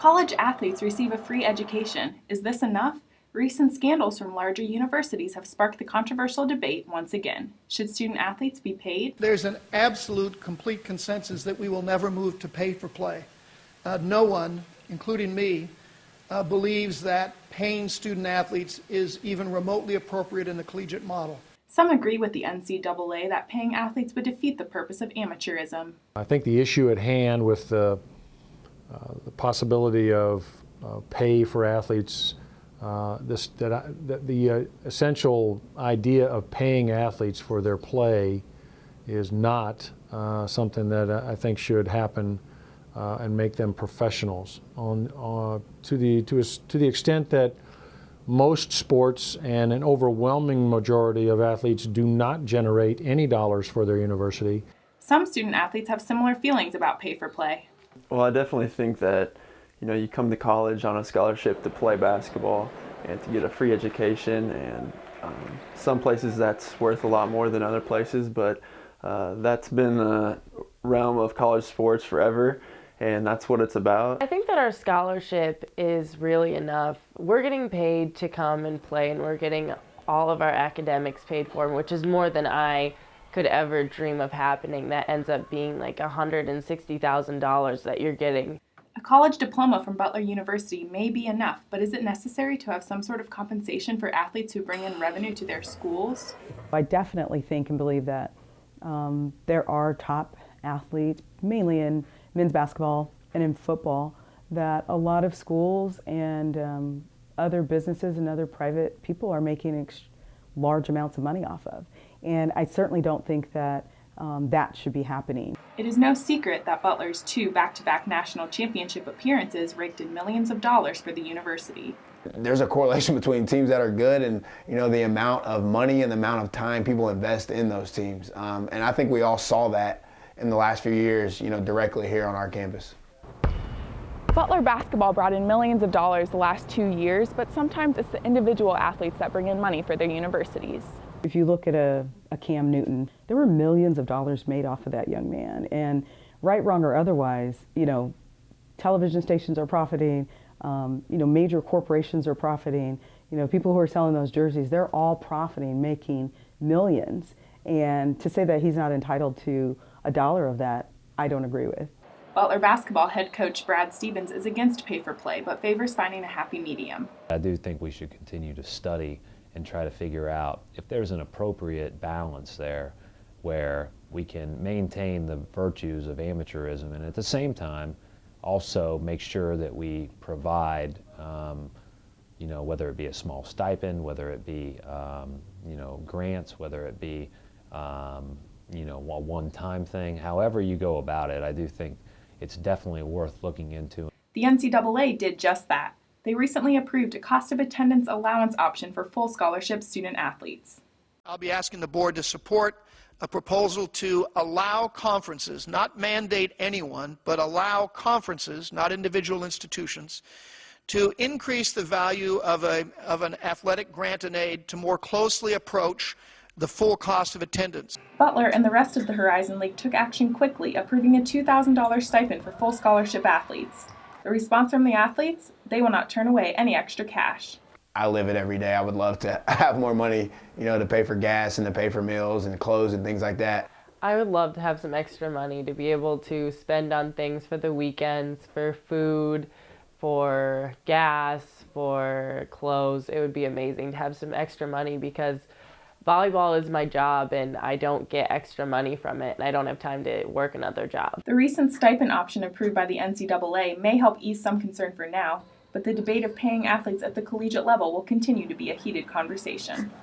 College athletes receive a free education. Is this enough? Recent scandals from larger universities have sparked the controversial debate once again. Should student athletes be paid? There's an absolute, complete consensus that we will never move to pay for play. No one, including me, believes that paying student athletes is even remotely appropriate in the collegiate model. Some agree with the NCAA that paying athletes would defeat the purpose of amateurism. I think the issue at hand with the possibility of pay for athletes, the essential idea of paying athletes for their play is not something that I think should happen and make them professionals. To the extent that most sports and an overwhelming majority of athletes do not generate any dollars for their university. Some student athletes have similar feelings about pay for play. Well, I definitely think that, you come to college on a scholarship to play basketball and to get a free education, and some places that's worth a lot more than other places, but that's been the realm of college sports forever, and that's what it's about. I think that our scholarship is really enough. We're getting paid to come and play, and we're getting all of our academics paid for, which is more than I could ever dream of happening. That ends up being like $160,000 that you're getting. A college diploma from Butler University may be enough, but is it necessary to have some sort of compensation for athletes who bring in revenue to their schools? I definitely think and believe that there are top athletes, mainly in men's basketball and in football, that a lot of schools and other businesses and other private people are making large amounts of money off of. And I certainly don't think that that should be happening. It is no secret that Butler's 2 back-to-back national championship appearances raked in millions of dollars for the university. There's a correlation between teams that are good and the amount of money and the amount of time people invest in those teams. And I think we all saw that in the last few years, directly here on our campus. Butler basketball brought in millions of dollars the last 2 years, but sometimes it's the individual athletes that bring in money for their universities. If you look at a Cam Newton, there were millions of dollars made off of that young man. And right, wrong, or otherwise, television stations are profiting, major corporations are profiting, people who are selling those jerseys, they're all profiting, making millions. And to say that he's not entitled to a dollar of that, I don't agree with. Butler basketball head coach Brad Stevens is against pay for play, but favors finding a happy medium. I do think we should continue to study and try to figure out if there's an appropriate balance there where we can maintain the virtues of amateurism and at the same time also make sure that we provide, whether it be a small stipend, whether it be, grants, whether it be, a one-time thing. However you go about it, I do think it's definitely worth looking into. The NCAA did just that. They recently approved a cost of attendance allowance option for full scholarship student athletes. I'll be asking the board to support a proposal to allow conferences, not mandate anyone, but allow conferences, not individual institutions, to increase the value of an athletic grant and aid to more closely approach the full cost of attendance. Butler and the rest of the Horizon League took action quickly, approving a $2,000 stipend for full scholarship athletes. The response from the athletes? They will not turn away any extra cash. I live it every day. I would love to have more money, to pay for gas and to pay for meals and clothes and things like that. I would love to have some extra money to be able to spend on things for the weekends, for food, for gas, for clothes. It would be amazing to have some extra money because volleyball is my job and I don't get extra money from it and I don't have time to work another job. The recent stipend option approved by the NCAA may help ease some concern for now, but the debate of paying athletes at the collegiate level will continue to be a heated conversation.